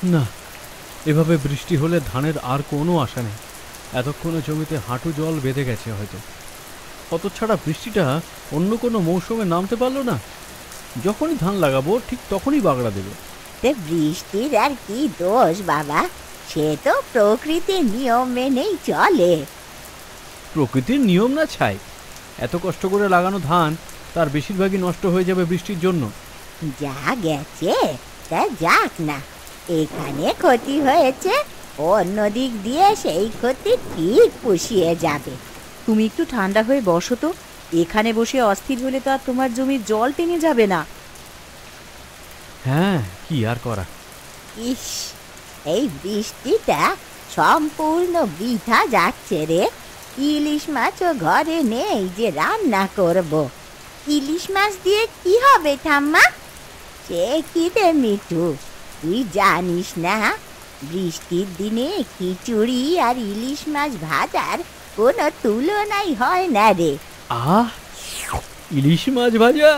না, এভাবে বৃষ্টি হলে ধানের আর কোনো আশা নেই। এতক্ষণে জমিতে হাঁটু জল বেঁধে গেছে হয়তো। হতচ্ছাড়া বৃষ্টিটা অন্য কোনো মৌসুমে নামতে পারলো না। যখনই ধান লাগাবো ঠিক তখনই বাগড়া দেবে। বৃষ্টির আর কি দোষ বাবা, সে তো প্রকৃতির নিয়ম মেনেই চলে। প্রকৃতির নিয়ম না ছাই, এত কষ্ট করে লাগানো ধান তার বেশিরভাগই নষ্ট হয়ে যাবে বৃষ্টির জন্য। যা গেছে তা যাক না, এখানে ক্ষতি হয়েছে, অন্য দিক দিয়ে সেই ক্ষতি ঠিক পুষিয়ে যাবে। তুমি একটু ঠান্ডা হয়ে বসো তো, এখানে বসে অস্থির হলে তো আর তোমার জমির জল টেনে যাবে না। হ্যাঁ, কি আর করা। ইস, এই বৃষ্টিটা সম্পূর্ণ বৃথা যাচ্ছে রে। ইলিশ মাছও ঘরে নেই যে রান্না করব। ইলিশ মাছ দিয়ে কি হবে ঠাম্মা? সে কি রে মিঠু, তুই জানিস না বৃষ্টির দিনে খিচুড়ি আর ইলিশ মাছ ভাজার কোনো তুলনাই হয় না রে। আহ, ইলিশ মাছ ভাজা!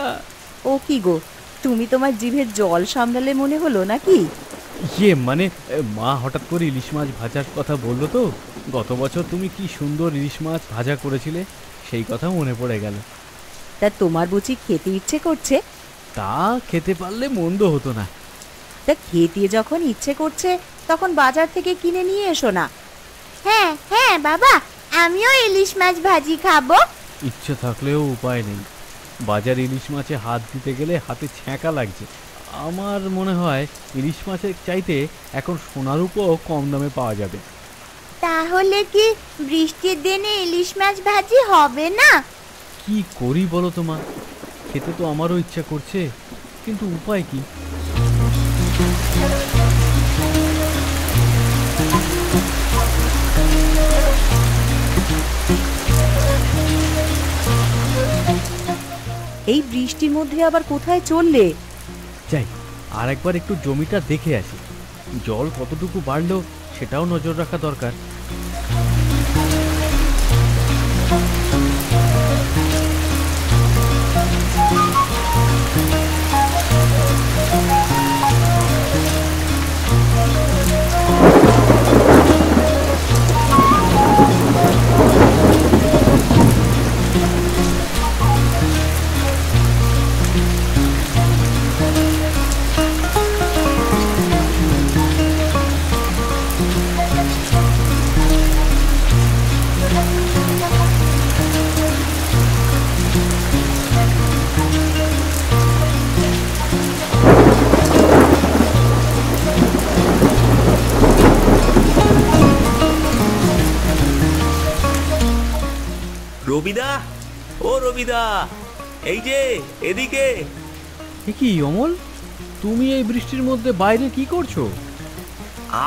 ও কি গো, তুমি তোমার জিভের জল সামলালে মনে হলো নাকি? মানে মা হঠাৎ করে ইলিশ মাছ ভাজার কথা বললো তো। গত বছর তুমি কি সুন্দর ইলিশ মাছ ভাজা করেছিলে, সেই কথা মনে পড়ে গেল। তা তোমার বুঝি খেতে ইচ্ছে করছে? তা খেতে পারলে মন্দ হতো না। তা খেতে যখন ইচ্ছে করছে তখন বাজার থেকে কিনে নিয়ে এসো না। হ্যাঁ হ্যাঁ বাবা, আমিও ইলিশ মাছ ভাজি খাবো। ইচ্ছে থাকলেও উপায় নেই। বাজার ইলিশ মাছে হাত দিতে গেলে হাতে ছ্যাঁকা লাগছে। আমার মনে হয় ইলিশ মাছের চাইতে এখন সোনার উপও কম দামে পাওয়া যাবে। তাহলে কি বৃষ্টির দিনে ইলিশ মাছ ভাজি হবে না? কি করি বলো তো মা, খেতে তো আমারও ইচ্ছা করছে, কিন্তু উপায় কি? এই বৃষ্টির মধ্যে আবার কোথায় চললে? যাই, আর একবার একটু জমিটা দেখে আসি। জল কতটুকু বাড়লো সেটাও নজর রাখা দরকার। রবিদা, ও রবিদা, এই যে এদিকে। কি অমল, তুমি এই বৃষ্টির মধ্যে বাইরে কি করছো?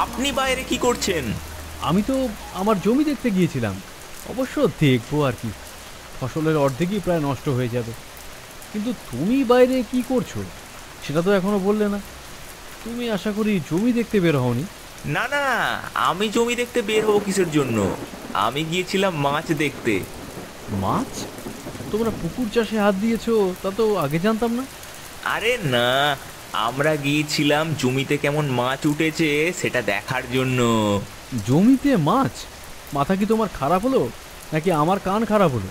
আপনি বাইরে কি করছেন? আমি তো আমার জমি দেখতে গিয়েছিলাম। অবশ্য দেখবো আর কি, ফসলের অর্ধেকই প্রায় নষ্ট হয়ে যাবে। কিন্তু তুমি বাইরে কি করছো সেটা তো এখনো বললে না। তুমি আশা করি জমি দেখতে বের হওনি? না না, আমি জমি দেখতে বের হবো কিসের জন্য? আমি গিয়েছিলাম মাছ দেখতে। মাছ? তোমরা পুকুর চাষে হাত দিয়েছো, তা তো আগে জানতাম না। আরে না, আমরা গিয়েছিলাম জমিতে কেমন মাছ উঠেছে সেটা দেখার জন্য। জমিতে মাছ? মাথা কি তোমার খারাপ হলো, নাকি আমার কান খারাপ হলো?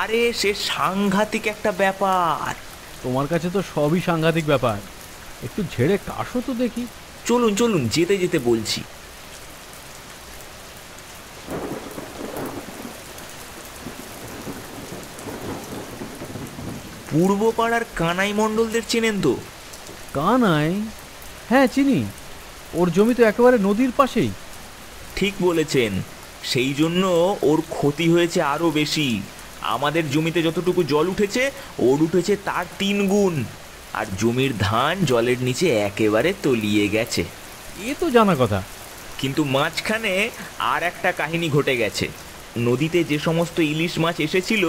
আরে সে সাংঘাতিক একটা ব্যাপার। তোমার কাছে তো সবই সাংঘাতিক ব্যাপার। একটু ঝেড়ে কাশো তো দেখি। চলুন চলুন, যেতে যেতে বলছি। পূর্ব পাড়ার কানাই মণ্ডলদের চেনেন তো? কানাই? হ্যাঁ চিনি, ওর জমি তো একেবারে নদীর পাশেই। ঠিক বলেছেন, সেই জন্য ওর ক্ষতি হয়েছে আরো বেশি। আমাদের জমিতে যতটুকু জল উঠেছে ওর উঠেছে তার 3 গুণ। আর জমির ধান জলের নিচে একেবারে তলিয়ে গেছে। এ তো জানা কথা। কিন্তু মাঝখানে আর একটা কাহিনী ঘটে গেছে। নদীতে যে সমস্ত ইলিশ মাছ এসেছিল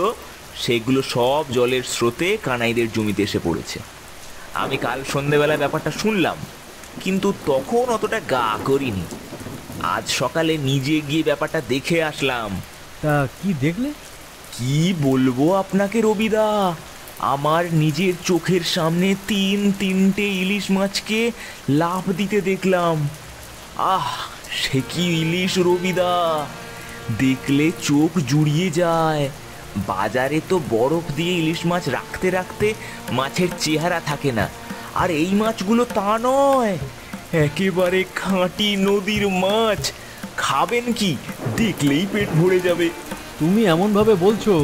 সেগুলো সব জলের স্রোতে কানাইদের জমিতে এসে পড়েছে। আমি কাল সন্ধেবেলা ব্যাপারটা শুনলাম, কিন্তু তখন অতটা গা করিনি। আজ সকালে নিজে গিয়ে ব্যাপারটা দেখে আসলাম। তা কি দেখলে? কি বলবো আপনাকে রবিদা, আমার নিজের চোখের সামনে তিনটে ইলিশ মাছকে লাফ দিতে দেখলাম। আহ, সে কি ইলিশ রবিদা, দেখলে চোখ জুড়িয়ে যায়। বাজারে তো বরফ দিয়ে ইলিশ মাছ রাখতে রাখতে মাছের চেহারা থাকে না, আর এই মাছগুলো তা নয়, একেবারে খাঁটি নদীর মাছ। খাবেন কি? দেখলেই পেট ভরে যাবে। তুমি এমনভাবে বলছো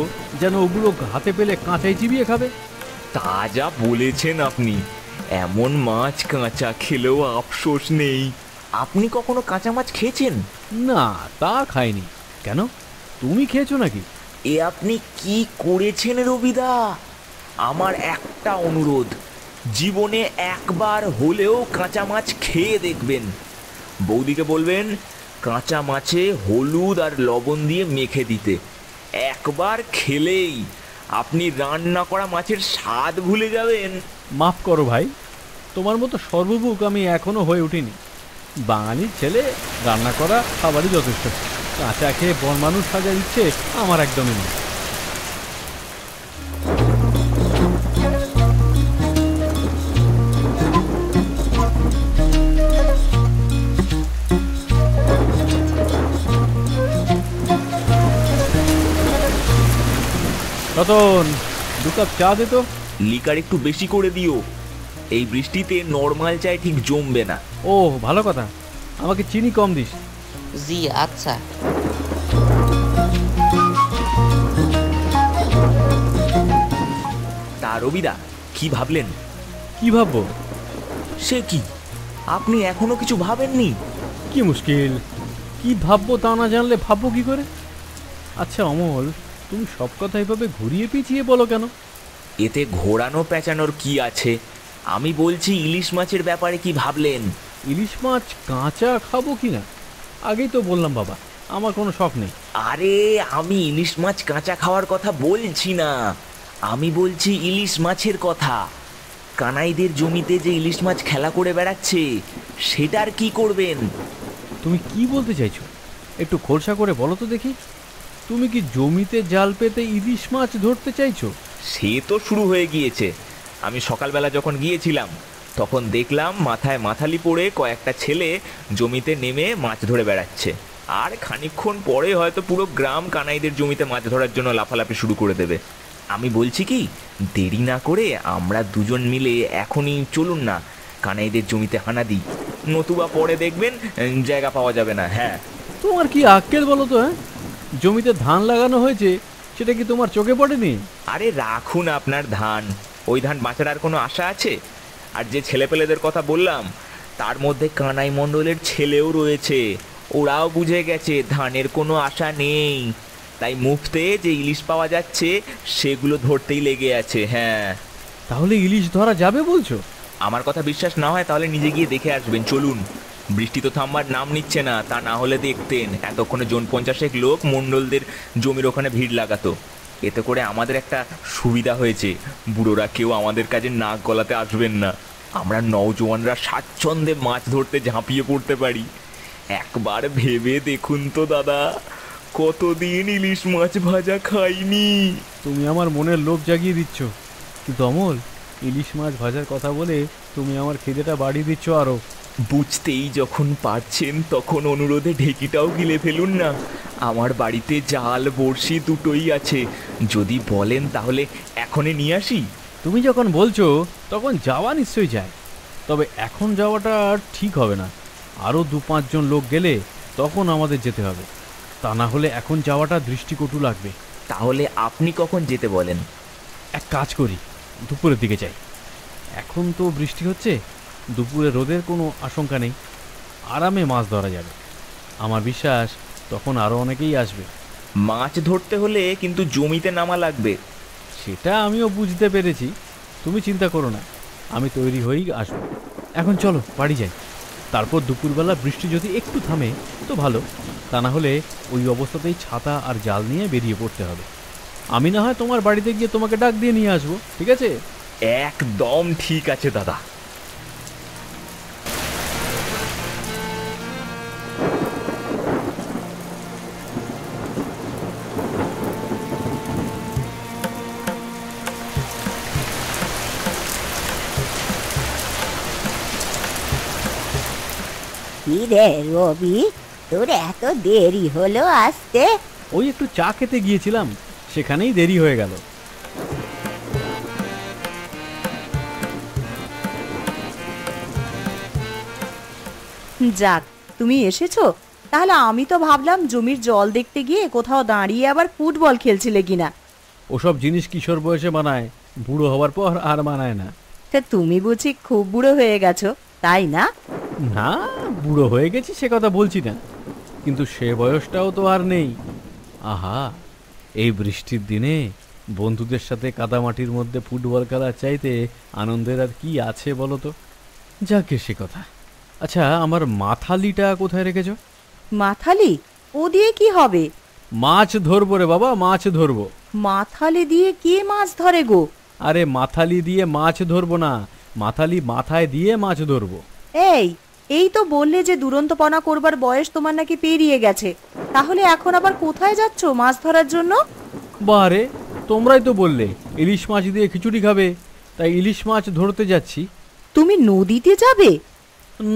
যেন ওগুলো হাতে পেলে কাঁচাই চিবিয়ে খাবে। তা যা বলেছেন আপনি, এমন মাছ কাঁচা খেলেও আফসোস নেই। আপনি কখনো কাঁচা মাছ খেয়েছেন? না, তা খাইনি। কেন, তুমি খেয়েছো নাকি? এ আপনি কি করেছেন রবিদা? আমার একটা অনুরোধ, জীবনে একবার হলেও কাঁচা মাছ খেয়ে দেখবেন। বৌদিকে বলবেন কাঁচা মাছে হলুদ আর লবণ দিয়ে মেখে দিতে। একবার খেলেই আপনি রান্না করা মাছের স্বাদ ভুলে যাবেন। মাফ করো ভাই, তোমার মতো সর্বভুক আমি এখনো হয়ে উঠিনি। বাঙালির ছেলে, রান্না করা খাবারই যথেষ্ট। কাঁচা খেয়ে বন মানুষ সাজার ইচ্ছে আমার একদমই নেই। রতন, 2 কাপ চা দে তো। লিকার একটু বেশি করে দিও, এই বৃষ্টিতে নর্মাল চায় ঠিক জমবে না। ও ভালো কথা, আমাকে চিনি কম দিস। জি আচ্ছা। তা রবিদা, কি ভাবলেন? কি ভাববো? সে কি, আপনি এখনো কিছু ভাবেননি? কি মুশকিল, কি ভাববো তা না জানলে ভাববো কি করে? আচ্ছা অমল, তুমি সব কথা এভাবে ঘুরিয়ে পিছিয়ে বলো কেন? এতে ঘোরানো পেঁচানোর কি আছে? আমি বলছি ইলিশ মাছের ব্যাপারে কি ভাবলেন? ইলিশ মাছ কাঁচা খাবো কি না? আগেই তো বললাম বাবা, আমার কোনো শখ নেই। আরে আমি ইলিশ মাছ কাঁচা খাওয়ার কথা বলছি না, আমি বলছি ইলিশ মাছের কথা। কানাইদের জমিতে যে ইলিশ মাছ খেলা করে বেড়াচ্ছে, সেটার কি করবেন? তুমি কি বলতে চাইছো? একটু খোলসা করে বলো তো দেখি। তুমি কি জমিতে জাল পেতে ইলিশ মাছ ধরতে চাইছো? সে তো শুরু হয়ে গিয়েছে। আমি সকালবেলা যখন গিয়েছিলাম তখন দেখলাম মাথায় মাথালি পড়ে কয়েকটা ছেলে জমিতে নেমে মাছ ধরে বেড়াচ্ছে। আর খানিকক্ষণ পরে হয়তো পুরো গ্রাম কানাইদের জমিতে মাছ ধরার জন্য লাফালাফি শুরু করে দেবে। আমি বলছি কি, দেরি না করে আমরা দুজন মিলে এখনই চলুন না কানাইদের জমিতে হানা দিই, নতুবা পরে দেখবেন জায়গা পাওয়া যাবে না। হ্যাঁ, তোমার কি আক্কেল বলো তো? হ্যাঁ, জমিতে ধান লাগানো হয়েছে, সেটা কি তোমার চোখে পড়েনি? আরে রাখুন আপনার ধান, ওই ধান বাঁচার আর কোনো আশা আছে? আর যে ছেলেপেলেদের কথা বললাম তার মধ্যে কানাই মণ্ডলের ছেলেও রয়েছে, ওরাও বুঝে গেছে ধানের কোনো আশা নেই, তাই মুফতে যে ইলিশ পাওয়া যাচ্ছে সেগুলো ধরতেই লেগে আছে। হ্যাঁ, তাহলে ইলিশ ধরা যাবে বলছো? আমার কথা বিশ্বাস না হয় তাহলে নিজে গিয়ে দেখে আসবেন। চলুন, বৃষ্টি তো থামবার নাম নিচ্ছে না, তা না হলে দেখতেন এতক্ষণে 50 লোক মণ্ডলদের জমির ওখানে ভিড় লাগাতো। এতে করে আমাদের একটা সুবিধা হয়েছে, বুড়োরা কেউ আমাদের কাজে নাক গলাতে আসবেন না। আমরা নওজোয়ানরা স্বাচ্ছন্দ্যে মাছ ধরতে ঝাঁপিয়ে পড়তে পারি। একবার ভেবে দেখুন তো দাদা, কতদিন ইলিশ মাছ ভাজা খাইনি। তুমি আমার মনের লোভ জাগিয়ে দিচ্ছ, কিন্তু অমল, ইলিশ মাছ ভাজার কথা বলে তুমি আমার খিদেটা বাড়িয়ে দিচ্ছ আরো। বুঝতেই যখন পারছেন তখন অনুরোধে ঢেকিটাও গিলে ফেলুন না। আমার বাড়িতে জাল বড়শি দুটোই আছে, যদি বলেন তাহলে এখনই নিয়ে আসি। তুমি যখন বলছো তখন যাওয়া নিশ্চয়ই যায়, তবে এখন যাওয়াটা ঠিক হবে না। আরও 2-5 জন লোক গেলে তখন আমাদের যেতে হবে, তা না হলে এখন যাওয়াটা দৃষ্টিকটু লাগবে। তাহলে আপনি কখন যেতে বলেন? এক কাজ করি, দুপুরের দিকে যাই। এখন তো বৃষ্টি হচ্ছে, দুপুরে রোদের কোনো আশঙ্কা নেই, আরামে মাছ ধরা যাবে। আমার বিশ্বাস তখন আরও অনেকেই আসবে। মাছ ধরতে হলে কিন্তু জমিতে নামা লাগবে। সেটা আমিও বুঝতে পেরেছি, তুমি চিন্তা করো না, আমি তৈরি হয়েই আসবো। এখন চলো বাড়ি যাই, তারপর দুপুরবেলা বৃষ্টি যদি একটু থামে তো ভালো, তা না হলে ওই অবস্থাতেই ছাতা আর জাল নিয়ে বেরিয়ে পড়তে হবে। আমি না হয় তোমার বাড়িতে গিয়ে তোমাকে ডাক দিয়ে নিয়ে আসবো, ঠিক আছে? একদম ঠিক আছে দাদা। কি রে রবি, তোর এত দেরি হলো আসতে? ওই একটু চা খেতে গিয়েছিলাম, সেখানেই দেরি হয়ে গেল। যাক, তুমি এসেছো। তাহলে আমি তো ভাবলাম জমির জল দেখতে গিয়ে কোথাও দাঁড়িয়ে আবার ফুটবল খেলছিলে কিনা। ওসব জিনিস কিশোর বয়সে বানায়, বুড়ো হওয়ার পর আর বানায় না। তা তুমি বুঝি খুব বুড়ো হয়ে গেছো, তাই না? না, বুড়ো হয়ে গেছি সে কথা বলছি না, কিন্তু সে বয়সটাও তো আর নেই। আহা, এই বৃষ্টির দিনে বন্ধুদের সাথে কাদামাটির মধ্যে ফুটবল খেলার চাইতে আনন্দের আর কি আছে বলো তো। যাকে সে কথা। আচ্ছা, আমার মাথালিটা কোথায় রেখেছো? মাথালি? ও দিয়ে কি হবে? মাছ ধরবো রে বাবা, মাছ ধরবো। মাথালি দিয়ে কে মাছ ধরে গো? আরে মাথালি দিয়ে মাছ ধরবো না, মাথালি মাথায় দিয়ে মাছ ধরবো। এই এই তো বললে যে দুরন্তপনা করবার বয়স তোমার নাকি পেরিয়ে গেছে, তাহলে এখন আবার কোথায় যাচ্ছো মাছ ধরার জন্য? বারে, তোমরাই তো বললে ইলিশ মাছ দিয়ে খিচুড়ি খাবে, তাই ইলিশ মাছ ধরতে যাচ্ছি। তুমি নদীতে যাবে?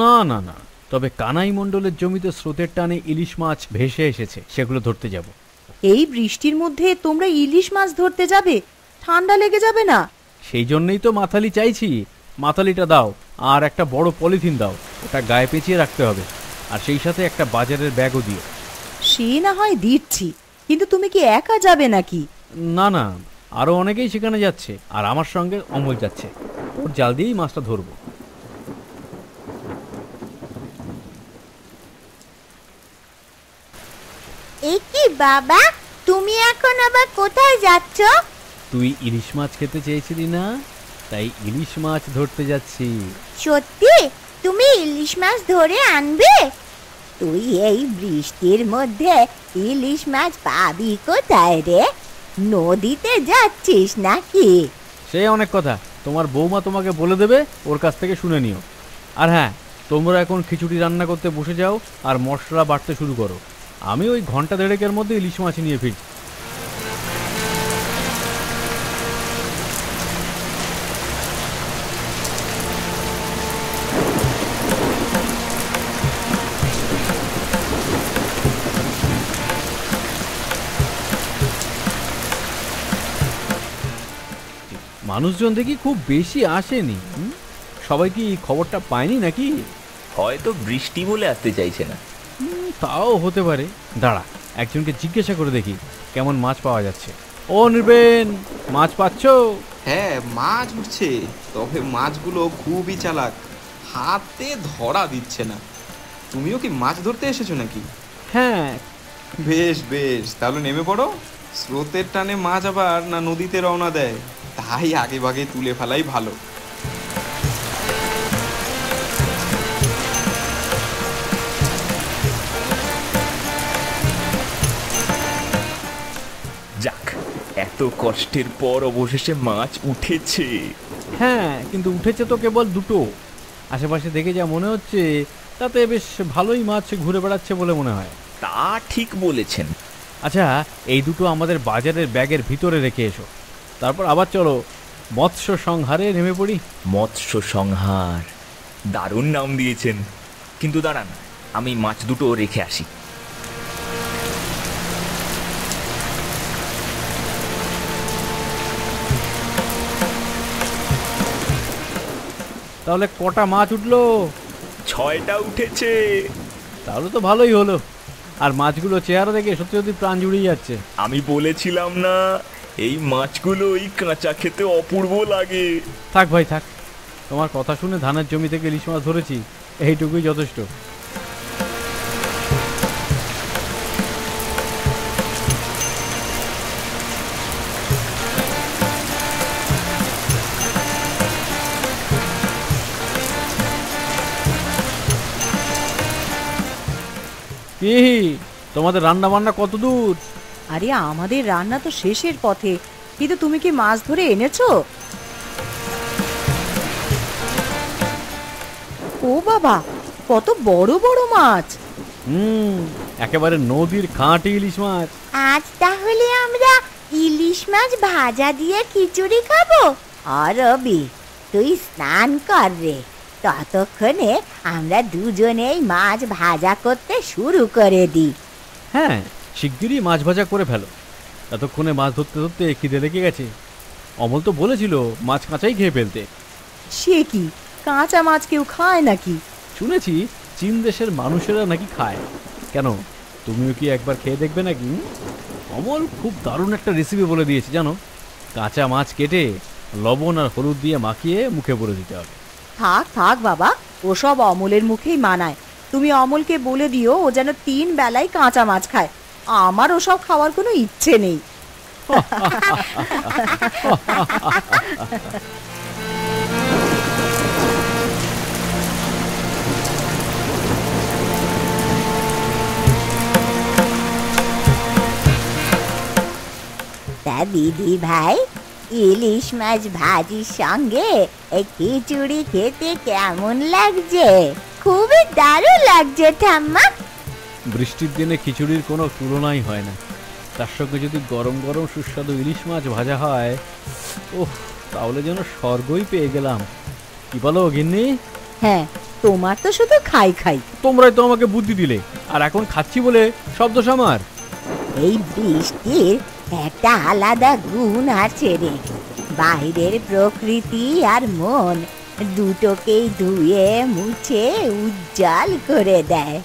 না না না, তবে কানাই মণ্ডলের জমিতে স্রোতের টানে ইলিশ মাছ ভেসে এসেছে, সেগুলো ধরতে যাব। এই বৃষ্টির মধ্যে তোমরা ইলিশ মাছ ধরতে যাবে? ঠান্ডা লেগে যাবে না? সেই জন্যই তো মাথালি চাইছি। মাথালিটা দাও, আর একটা বড় পলিথিন দাও, ওটা গায়ে পেঁচিয়ে রাখতে হবে, আর সেই সাথে একটা বাজারের ব্যাগও দিও। সে না হয় দিচ্ছি, কিন্তু তুমি কি একা যাবে নাকি? না না, আরো অনেকেই সেখানে যাচ্ছে, আর আমার সঙ্গে অমল যাচ্ছে, ওর জাল দিয়েই মাছটা ধরবো। এ কি বাবা, তুমি এখন আবার কোথায় যাচ্ছ? তুই ইলিশ মাছ খেতে চেয়েছিলি না, তাই ইলিশ মাছ ধরতে যাচ্ছি। সত্যি তুমি ইলিশ মাছ ধরে আনবে? তুই এই বৃষ্টির মধ্যে ইলিশ মাছ পাবি কোথায় রে? নদীতে যাচ্ছিস নাকি? সে অনেক কথা, তোমার বৌমা তোমাকে বলে দেবে, ওর কাছ থেকে শুনে নিও। আর হ্যাঁ, তোমরা এখন খিচুড়ি রান্না করতে বসে যাও আর মশলা বাটতে শুরু করো। আমি ওই ঘন্টা দেড়েকের মধ্যে ইলিশ মাছ নিয়ে ফিরছি। মানুষজন দেখি খুব বেশি আসেনি। সবাই কি খবরটা পায়নি নাকি? হয়তো বৃষ্টি বলে আসতে চাইছে না। তাও হতে পারে। দাঁড়া, একজনকে জিজ্ঞাসা করে দেখি কেমন মাছ পাওয়া যাচ্ছে। ও নির্বেন, মাছ পাচ্ছো? হ্যাঁ, মাছ উঠছে, তবে মাছগুলো খুবই চালাক, হাতে ধরা দিচ্ছে না। তুমিও কি মাছ ধরতে এসেছো নাকি? হ্যাঁ। বেশ বেশ, তাহলে নেমে পড়ো। স্রোতের টানে মাছ আবার না নদীতে রওনা দেয়, তাই আগে ভাগে তুলে ফেলাই ভালো। যাক, এত কষ্টের পর অবশেষে মাছ উঠেছে। হ্যাঁ, কিন্তু উঠেছে তো কেবল দুটো। আশেপাশে দেখে যা মনে হচ্ছে তাতে বেশ ভালোই মাছ ঘুরে বেড়াচ্ছে বলে মনে হয়। তা ঠিক বলেছেন। আচ্ছা, এই দুটো আমাদের বাজারের ব্যাগের ভিতরে রেখে এসো, তারপর আবার চলো মৎস্য সংহারে নেমে পড়ি। মৎস্য সংহার, দারুণ নাম দিয়েছেন। কিন্তু দাঁড়ান, আমি মাছ দুটো রেখে আসি। তাহলে কটা মাছ উঠলো? 6টা উঠেছে। তাহলে তো ভালোই হলো। আর মাছগুলো চেহারা দেখে সত্যি সত্যি প্রাণ জুড়িয়ে যাচ্ছে। আমি বলেছিলাম না, এই মাছগুলো ওই কাঁচা খেতে অপূর্ব লাগে। থাক ভাই থাক, তোমার কথা শুনে ধানের জমি থেকে ইলিশ মাছ ধরেছি, এইটুকুই যথেষ্ট। কি, তোমাদের রান্না বান্না কত দূর? আরে আমাদের রান্না তো শেষের পথে, কিন্তু তুমি কি মাছ ধরে এনেছো? ও বাবা, কত বড় বড় মাছ! একেবারে নদীর খাঁটি ইলিশ মাছ। আজ তাহলে আমরা ইলিশ মাছ ভাজা দিয়ে খিচুড়ি খাবো। আর রবি, তুই স্নান কর রে, ততক্ষণে আমরা দুজনেই মাছ ভাজা করতে শুরু করে দিই। হ্যাঁ, শিগগিরই মাছ ভাজা করে ফেলো। এতক্ষণে মাছ ধরতে ধরতে খিদে লেগে গেছে। অমল তো বলেছিল মাছ কাঁচাই খেয়ে ফেলতে। সে কি, কাঁচা মাছ কেউ খায় নাকি? শুনেছি চীন দেশের মানুষেরা নাকি খায়। কেন, তুমিও কি একবার খেয়ে দেখবে নাকি? অমল খুব দারুণ একটা রেসিপি বলে দিয়েছে জানো। কাঁচা মাছ কেটে লবণ আর হলুদ দিয়ে মাখিয়ে মুখে ভরে দিতে হবে। থাক থাক বাবা, ওসব অমলের মুখেই মানায়। তুমি অমলকে বলে দিও ও যেন 3 বেলায় কাঁচা মাছ খায়। আমার ওসব খাওয়ার কোনো ইচ্ছে নেই। তা দিদি ভাই, ইলিশ মাছ ভাজির সঙ্গে এই খিচুড়ি খেতে কেমন লাগছে? খুবই দারুণ লাগছে ঠাম্মা। বৃষ্টির দিনে খিচুড়ির কোনো তুলনাই হয় না। তার সঙ্গে যদি গরম গরম সুস্বাদু ইলিশ মাছ ভাজা হয়, ওহ, তাহলে যেন স্বর্গই পেয়ে গেলাম। কি বলো গিন্নি? হ্যাঁ, তোমার তো শুধু খাই খাই। তোমরাই তো আমাকে বুদ্ধি দিলে, আর এখন খাচ্ছি বলে শব্দ আমার। এই বৃষ্টির একটা আলাদা গুণ আছে রে। বাইরের প্রকৃতি আর মন দুটোকেই ধুয়ে মুছে উজ্জ্বল করে দেয়।